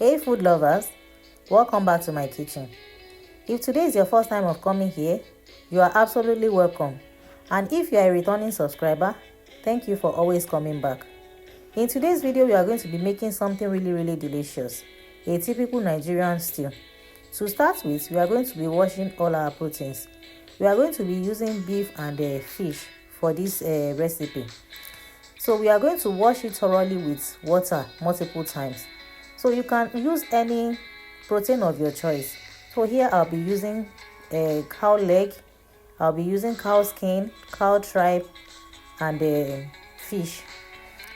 Hey food lovers, welcome back to my kitchen. If today is your first time of coming here, you are absolutely welcome. And if you are a returning subscriber, thank you for always coming back. In today's video, we are going to be making something really delicious, a typical Nigerian stew. To start with, we are going to be washing all our proteins. We are going to be using beef and fish for this recipe. So we are going to wash it thoroughly with water multiple times. So you can use any protein of your choice. So here I'll be using a cow leg, I'll be using cow skin, cow tripe, and fish.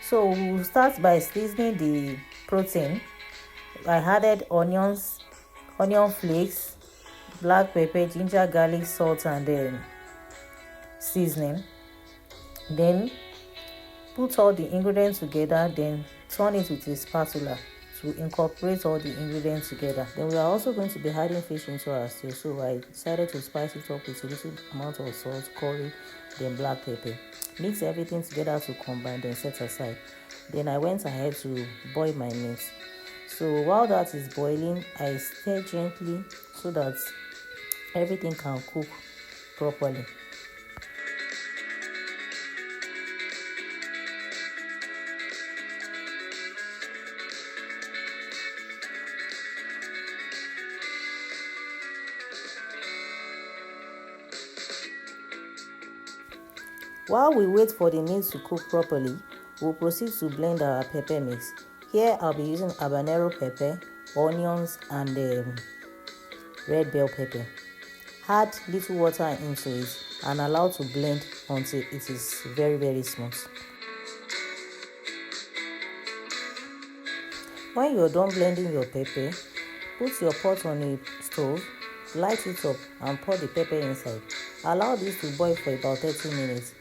So we'll start by seasoning the protein. I added onions, onion flakes, black pepper, ginger, garlic, salt, and seasoning. Then put all the ingredients together, then turn it with a spatula to incorporate all the ingredients together. Then we are also going to be adding fish into our stew, so I decided to spice it up with a little amount of salt, curry, then black pepper. Mix everything together to combine, then set aside. Then I went ahead to boil my meat. So while that is boiling, I stir gently so that everything can cook properly. While we wait for the meat to cook properly, we'll proceed to blend our pepper mix. Here I'll be using Habanero pepper, onions, and red bell pepper. Add little water into it and allow to blend until it is very smooth. When you're done blending your pepper, put your pot on a stove, light it up, and pour the pepper inside. Allow this to boil for about 30 minutes.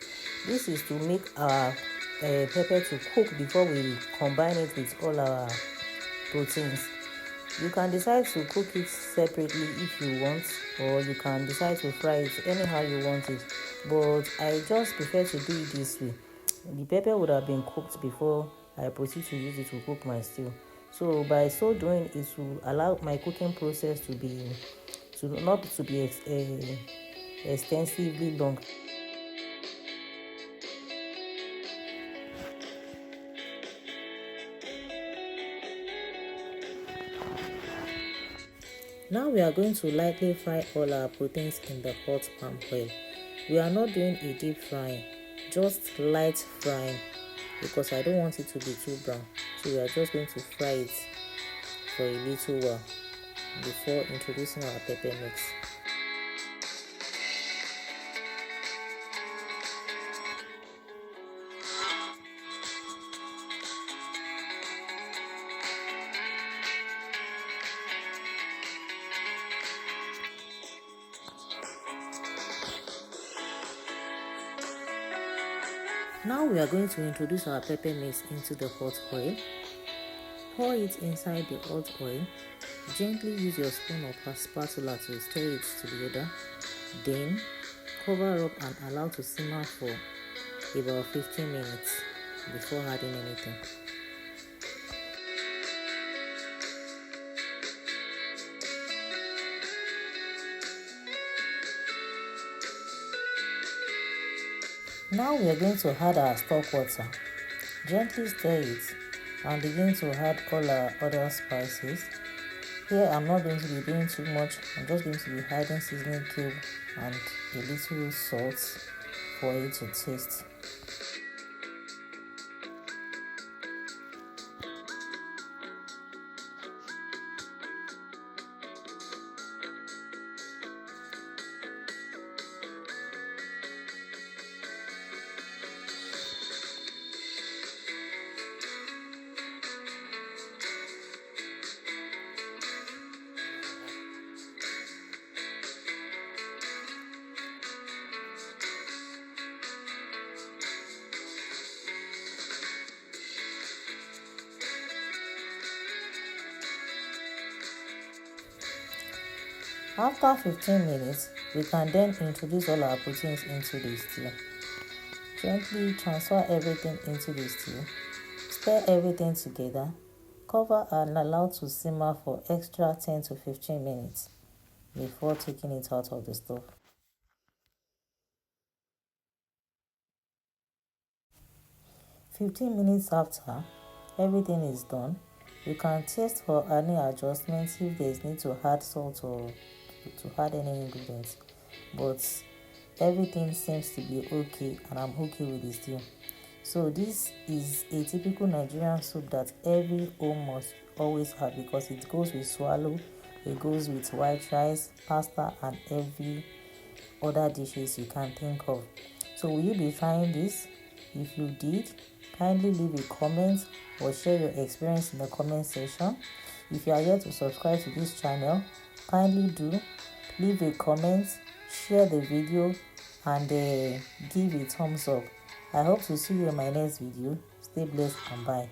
This is to make our pepper to cook before we combine it with all our proteins. You can decide to cook it separately if you want, or you can decide to fry it anyhow you want it. But I just prefer to do it this way. The pepper would have been cooked before I proceed to use it to cook my stew. So by so doing, it will allow my cooking process to not to be extensively long. Now we are going to lightly fry all our proteins in the hot palm oil. We are not doing a deep frying, just light frying, because I don't want it to be too brown. So we are just going to fry it for a little while before introducing our pepper mix. Now we are going to introduce our pepper mix into the hot oil. Pour it inside the hot oil. Gently use your spoon or spatula to stir it together. Then cover up and allow to simmer for about 15 minutes before adding anything. Now we are going to add our stock water. Gently stir it and begin to add all our other spices. Here I'm not going to be doing too much. I'm just going to be adding seasoning cube and a little salt for it to taste. After 15 minutes, we can then introduce all our proteins into the stew. Gently transfer everything into the stew. Stir everything together Cover and allow to simmer for extra 10 to 15 minutes before taking it out of the stove. "15 minutes after everything is done, you can taste for any adjustments if there is need to add salt or to add any ingredients, but everything seems to be okay and I'm okay with the stew. So this is a typical Nigerian soup that every home must always have because it goes with swallow, it goes with white rice, pasta and every other dishes you can think of. So will you be trying this? If you did, kindly leave a comment or share your experience in the comment section. If you are yet to subscribe to this channel, kindly do leave a comment, share the video and give a thumbs up. I hope to see you in my next video. Stay blessed and bye.